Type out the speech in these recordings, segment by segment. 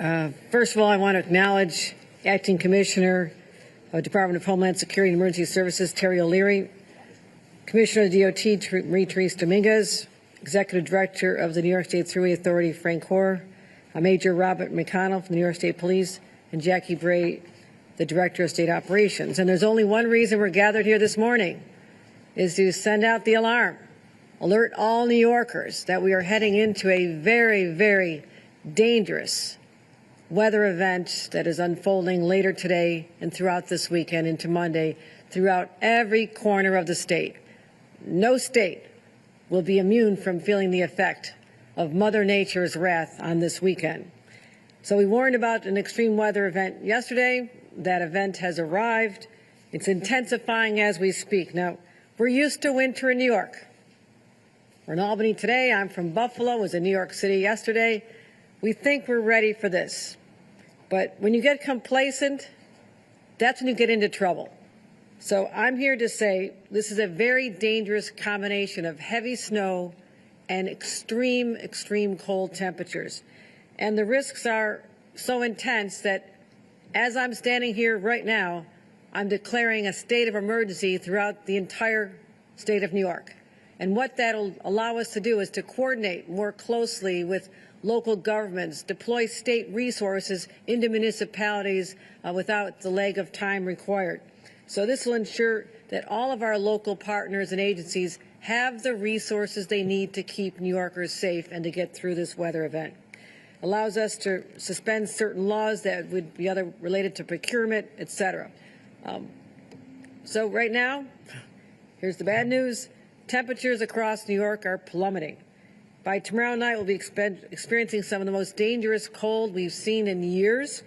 First of all, I want to acknowledge Acting Commissioner of Department of Homeland Security and Emergency Services, Terry O'Leary, Commissioner of the DOT, Marie-Therese Dominguez, Executive Director of the New York State Thruway Authority, Frank Hoare, Major Robert McConnell from the New York State Police, and Jackie Bray, the Director of State Operations. And there's only one reason we're gathered here this morning, is to send out the alarm, alert all New Yorkers that we are heading into a very, very dangerous weather event that is unfolding later today and throughout this weekend into Monday throughout every corner of the state. No state will be immune from feeling the effect of Mother Nature's wrath on this weekend. So we warned about an extreme weather event yesterday. That event has arrived. It's intensifying as we speak. Now, we're used to winter in New York. We're in Albany today. I'm from Buffalo. Was in New York City yesterday. We think we're ready for this. But when you get complacent, that's when you get into trouble. So I'm here to say this is a very dangerous combination of heavy snow and extreme, extreme cold temperatures. And the risks are so intense that as I'm standing here right now, I'm declaring a state of emergency throughout the entire state of New York. And what that'll allow us to do is to coordinate more closely with local governments, deploy state resources into municipalities without the lag of time required. So this will ensure that all of our local partners and agencies have the resources they need to keep New Yorkers safe and to get through this weather event. Allows us to suspend certain laws that would be other related to procurement, etc. So right now, here's the bad news. Temperatures across New York are plummeting. By tomorrow night, we'll be experiencing some of the most dangerous cold we've seen in years.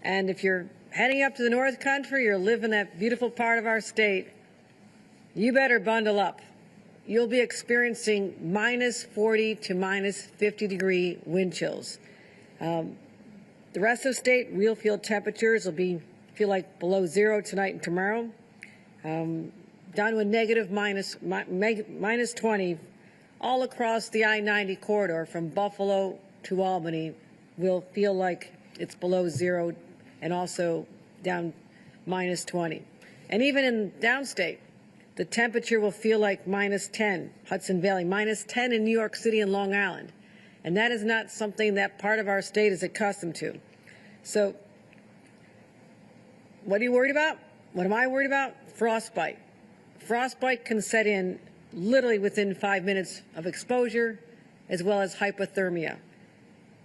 And if you're heading up to the North Country or live in that beautiful part of our state, you better bundle up. You'll be experiencing minus 40 to minus 50 degree wind chills. The rest of the state, real field temperatures will feel like below zero tonight and tomorrow, down to a negative minus 20. All across the I-90 corridor from Buffalo to Albany will feel like it's below zero and also down minus 20. And even in downstate, the temperature will feel like minus 10, Hudson Valley, minus 10 in New York City and Long Island. And that is not something that part of our state is accustomed to. So what are you worried about? What am I worried about? Frostbite. Frostbite can set in literally within 5 minutes of exposure, as well as hypothermia.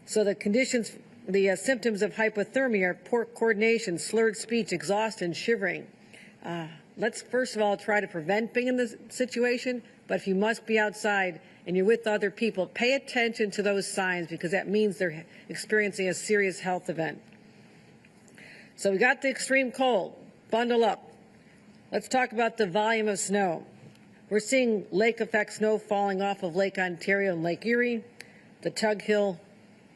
So the symptoms of hypothermia are poor coordination, slurred speech, exhaustion, shivering. Let's first of all try to prevent being in this situation, but if you must be outside and you're with other people, pay attention to those signs because that means they're experiencing a serious health event. So we got the extreme cold, bundle up. Let's talk about the volume of snow. We're seeing lake effect snow falling off of Lake Ontario and Lake Erie. The Tug Hill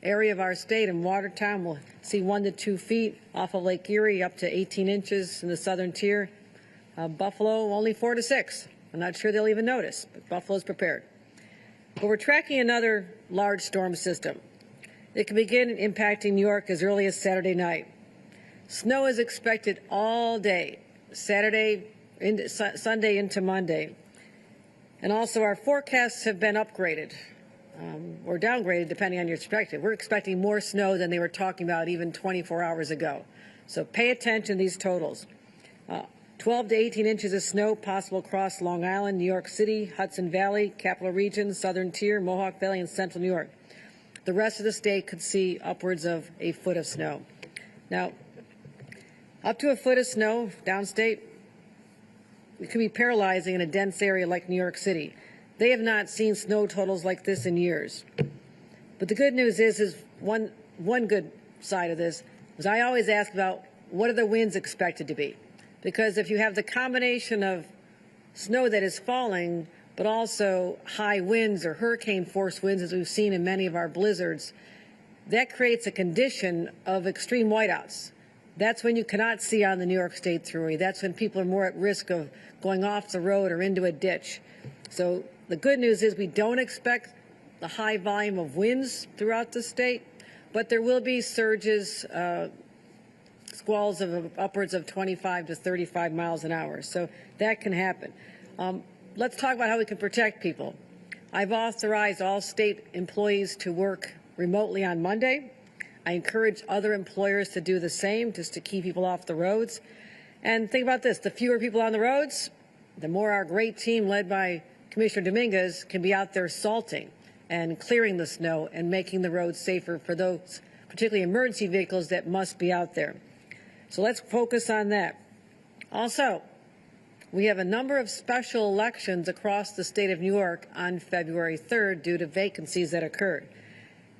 area of our state and Watertown will see 1 to 2 feet off of Lake Erie, up to 18 inches in the southern tier. Buffalo, only 4 to 6. I'm not sure they'll even notice, but Buffalo's prepared. But we're tracking another large storm system. It can begin impacting New York as early as Saturday night. Snow is expected all day, Saturday, Sunday into Monday. And also our forecasts have been upgraded or downgraded depending on your perspective. We're expecting more snow than they were talking about even 24 hours ago. So pay attention to these totals. 12 to 18 inches of snow possible across Long Island, New York City, Hudson Valley, Capital Region, Southern Tier, Mohawk Valley, and Central New York. The rest of the state could see upwards of a foot of snow. Now, up to a foot of snow downstate, it can be paralyzing in a dense area like New York City. They have not seen snow totals like this in years. But the good news is one good side of this is I always ask about what are the winds expected to be? Because if you have the combination of snow that is falling, but also high winds or hurricane force winds, as we've seen in many of our blizzards, that creates a condition of extreme whiteouts. That's when you cannot see on the New York State Thruway. That's when people are more at risk of going off the road or into a ditch. So the good news is we don't expect the high volume of winds throughout the state, but there will be surges, squalls of upwards of 25 to 35 miles an hour. So that can happen. Let's talk about how we can protect people. I've authorized all state employees to work remotely on Monday. I encourage other employers to do the same, just to keep people off the roads. And think about this, the fewer people on the roads, the more our great team led by Commissioner Dominguez can be out there salting and clearing the snow and making the roads safer for those, particularly emergency vehicles that must be out there. So let's focus on that. Also, we have a number of special elections across the state of New York on February 3rd due to vacancies that occurred.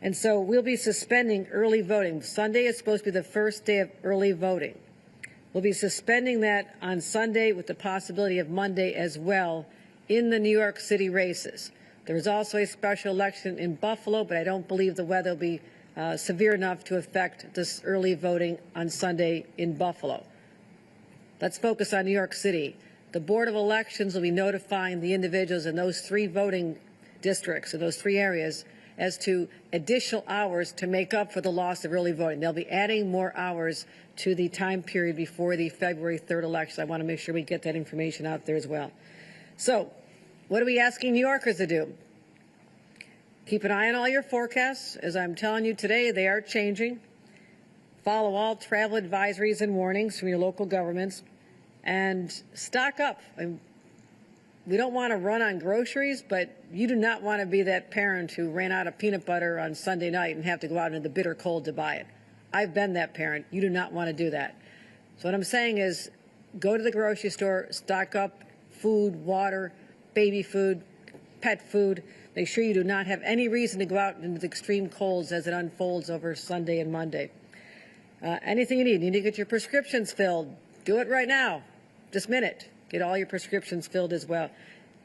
And so we'll be suspending early voting. Sunday is supposed to be the first day of early voting. We'll be suspending that on Sunday with the possibility of Monday as well in the New York City races. There is also a special election in Buffalo, but I don't believe the weather will be severe enough to affect this early voting on Sunday in Buffalo. Let's focus on New York City. The Board of Elections will be notifying the individuals in those 3 voting districts, in those 3 areas, as to additional hours to make up for the loss of early voting. They'll be adding more hours to the time period before the February 3rd election. I want to make sure we get that information out there as well. So, what are we asking New Yorkers to do? Keep an eye on all your forecasts. As I'm telling you today, they are changing. Follow all travel advisories and warnings from your local governments, and stock up. We don't want to run on groceries, but you do not want to be that parent who ran out of peanut butter on Sunday night and have to go out into the bitter cold to buy it. I've been that parent. You do not want to do that. So what I'm saying is go to the grocery store, stock up food, water, baby food, pet food. Make sure you do not have any reason to go out into the extreme colds as it unfolds over Sunday and Monday. Anything you need to get your prescriptions filled, do it right now, this minute. Get all your prescriptions filled as well.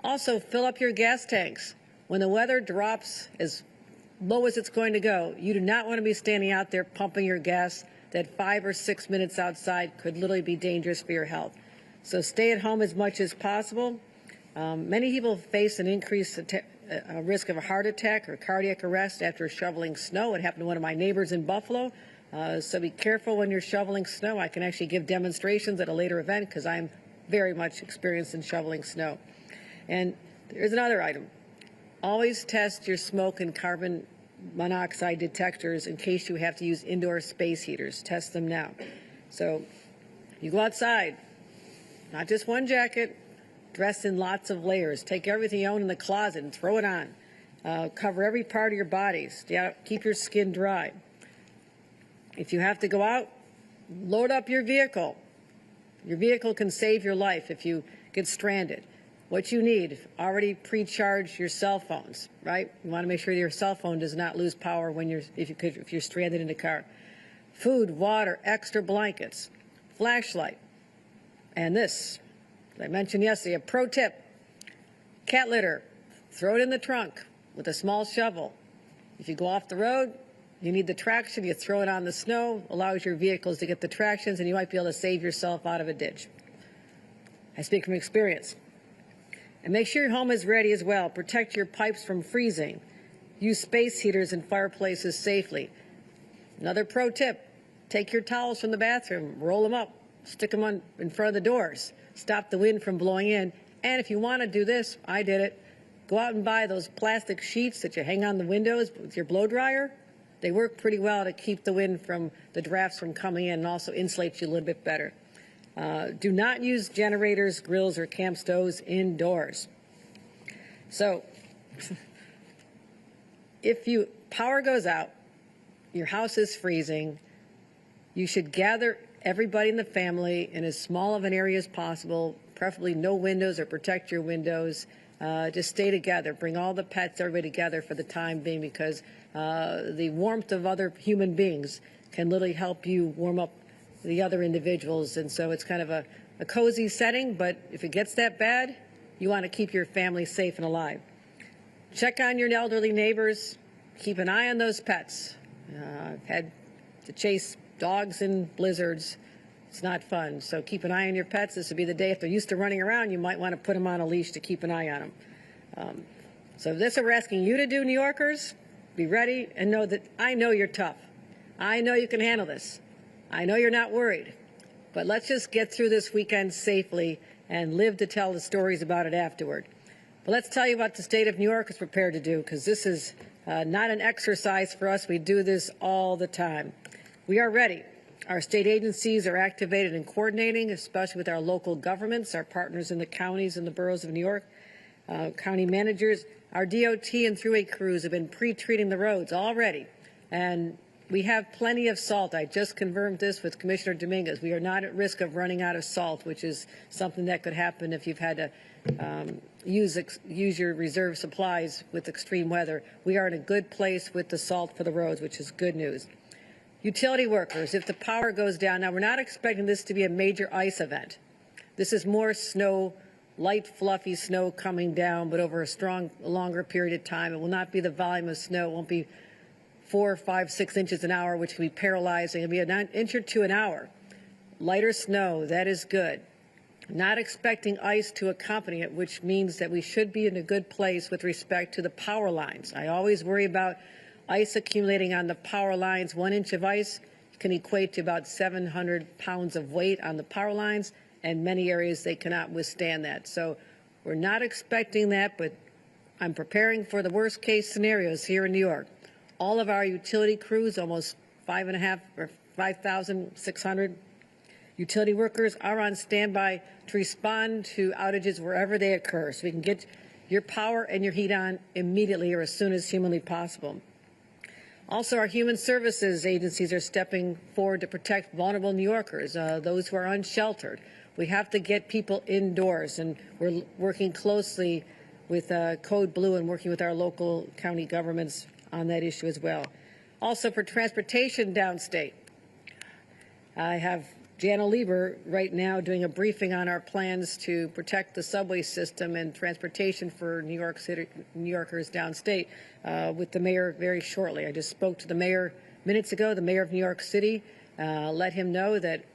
Also, fill up your gas tanks. When the weather drops as low as it's going to go, you do not want to be standing out there pumping your gas. That 5 or 6 minutes outside could literally be dangerous for your health. So stay at home as much as possible. Many people face an increased risk of a heart attack or cardiac arrest after shoveling snow. It happened to one of my neighbors in Buffalo. So be careful when you're shoveling snow. I can actually give demonstrations at a later event because I'm very much experienced in shoveling snow. And there's another item. Always test your smoke and carbon monoxide detectors in case you have to use indoor space heaters. Test them now. So you go outside, not just one jacket, dress in lots of layers. Take everything you own in the closet and throw it on. Cover every part of your body. Keep your skin dry. If you have to go out, load up your vehicle. Your vehicle can save your life if you get stranded. What you need, already pre-charge your cell phones, right? You want to make sure your cell phone does not lose power when if you're stranded in a car. Food, water, extra blankets, flashlight. And this, as I mentioned yesterday, a pro tip, cat litter, throw it in the trunk with a small shovel. If you go off the road, you need the traction, you throw it on the snow, allows your vehicles to get the tractions, and you might be able to save yourself out of a ditch. I speak from experience. And make sure your home is ready as well. Protect your pipes from freezing. Use space heaters and fireplaces safely. Another pro tip, take your towels from the bathroom, roll them up, stick them in front of the doors, stop the wind from blowing in. And if you want to do this, I did it, go out and buy those plastic sheets that you hang on the windows with your blow dryer. They work pretty well to keep the wind from the drafts from coming in and also insulate you a little bit better. Do not use generators, grills, or camp stoves indoors. So if power goes out, your house is freezing, you should gather everybody in the family in as small of an area as possible, preferably no windows or protect your windows. Just stay together. Bring all the pets, everybody together for the time being because the warmth of other human beings can literally help you warm up the other individuals. And so it's kind of a cozy setting, but if it gets that bad, you want to keep your family safe and alive. Check on your elderly neighbors. Keep an eye on those pets. I've had to chase dogs in blizzards. It's not fun. So keep an eye on your pets. This would be the day if they're used to running around, you might want to put them on a leash to keep an eye on them. So this we're asking you to do, New Yorkers. Be ready and know that I know you're tough. I know you can handle this. I know you're not worried. But let's just get through this weekend safely and live to tell the stories about it afterward. But let's tell you what the state of New York is prepared to do, because this is not an exercise for us. We do this all the time. We are ready. Our state agencies are activated and coordinating, especially with our local governments, our partners in the counties and the boroughs of New York, county managers. Our DOT and thruway crews have been pre-treating the roads already. And we have plenty of salt. I just confirmed this with Commissioner Dominguez. We are not at risk of running out of salt, which is something that could happen if you've had to use your reserve supplies with extreme weather. We are in a good place with the salt for the roads, which is good news. Utility workers, if the power goes down, now we're not expecting this to be a major ice event. This is more snow, light, fluffy snow coming down, but over a longer period of time. It will not be the volume of snow. It won't be 4, 5, 6 inches an hour, which can be paralyzing. It'll be an inch or two an hour. Lighter snow, that is good. Not expecting ice to accompany it, which means that we should be in a good place with respect to the power lines. I always worry about ice accumulating on the power lines. 1 inch of ice can equate to about 700 pounds of weight on the power lines, and many areas they cannot withstand that. So we're not expecting that, but I'm preparing for the worst case scenarios here in New York. All of our utility crews, almost 5,600 utility workers, are on standby to respond to outages wherever they occur, so we can get your power and your heat on immediately or as soon as humanly possible. Also, our human services agencies are stepping forward to protect vulnerable New Yorkers, those who are unsheltered. We have to get people indoors, and we're working closely with Code Blue and working with our local county governments on that issue as well. Also, for transportation downstate, I have Jana Lieber right now doing a briefing on our plans to protect the subway system and transportation for New York City, New Yorkers downstate with the mayor very shortly. I just spoke to the mayor minutes ago, the mayor of New York City, let him know that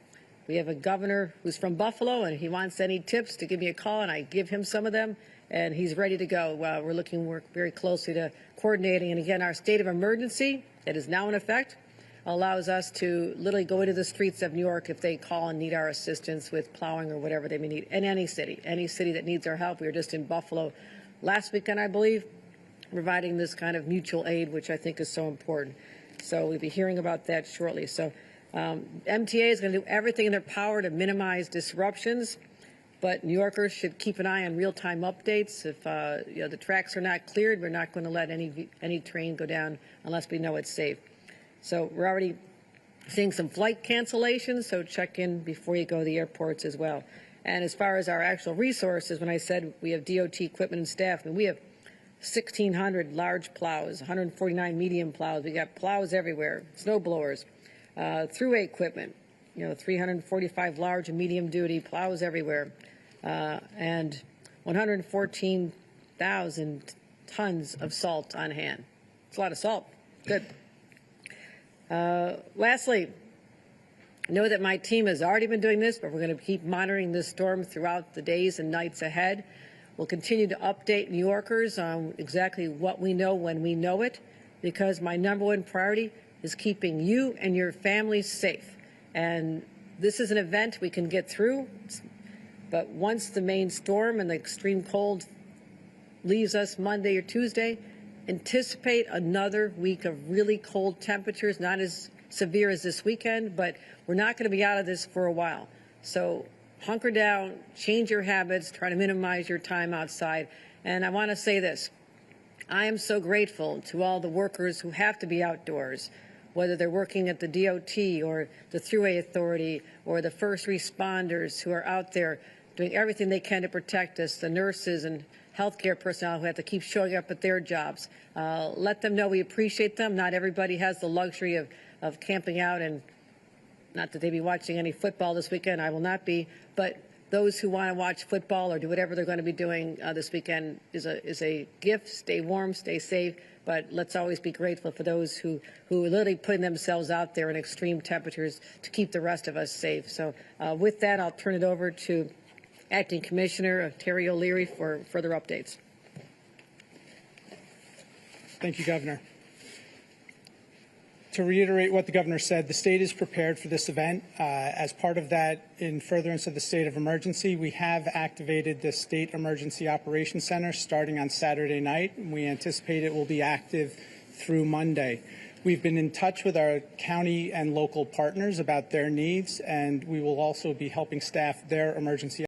we have a governor who's from Buffalo, and he wants any tips to give me a call, and I give him some of them, and he's ready to go. We're looking work very closely to coordinating. And again, our state of emergency that is now in effect allows us to literally go into the streets of New York if they call and need our assistance with plowing or whatever they may need. In any city that needs our help. We were just in Buffalo last weekend, I believe, providing this kind of mutual aid, which I think is so important. So we'll be hearing about that shortly. So MTA is going to do everything in their power to minimize disruptions, but New Yorkers should keep an eye on real-time updates. If the tracks are not cleared, we're not going to let any train go down unless we know it's safe. So we're already seeing some flight cancellations, so check in before you go to the airports as well. And as far as our actual resources, when I said we have DOT equipment and staff, and we have 1,600 large plows, 149 medium plows. We got plows everywhere, snow blowers, thruway equipment, 345 large and medium duty plows everywhere, and 114,000 tons of salt on hand. It's a lot of salt. Good. Lastly, know that my team has already been doing this, but we're going to keep monitoring this storm throughout the days and nights ahead. We'll continue to update New Yorkers on exactly what we know when we know it, because my #1 priority is keeping you and your families safe. And this is an event we can get through, but once the main storm and the extreme cold leaves us Monday or Tuesday, anticipate another week of really cold temperatures, not as severe as this weekend, but we're not going to be out of this for a while. So hunker down, change your habits, try to minimize your time outside. And I want to say this. I am so grateful to all the workers who have to be outdoors, whether they're working at the DOT or the Thruway Authority or the first responders who are out there doing everything they can to protect us, the nurses and healthcare personnel who have to keep showing up at their jobs. Let them know we appreciate them. Not everybody has the luxury of camping out, and not that they be watching any football this weekend. I will not be. But those who want to watch football or do whatever they're going to be doing this weekend is a gift. Stay warm, stay safe. But let's always be grateful for those who are literally putting themselves out there in extreme temperatures to keep the rest of us safe. So with that, I'll turn it over to Acting Commissioner Terry O'Leary for further updates. Thank you, Governor. To reiterate what the governor said, the state is prepared for this event. As part of that, in furtherance of the state of emergency, we have activated the State Emergency Operations Center starting on Saturday night. We anticipate it will be active through Monday. We've been in touch with our county and local partners about their needs, and we will also be helping staff their emergency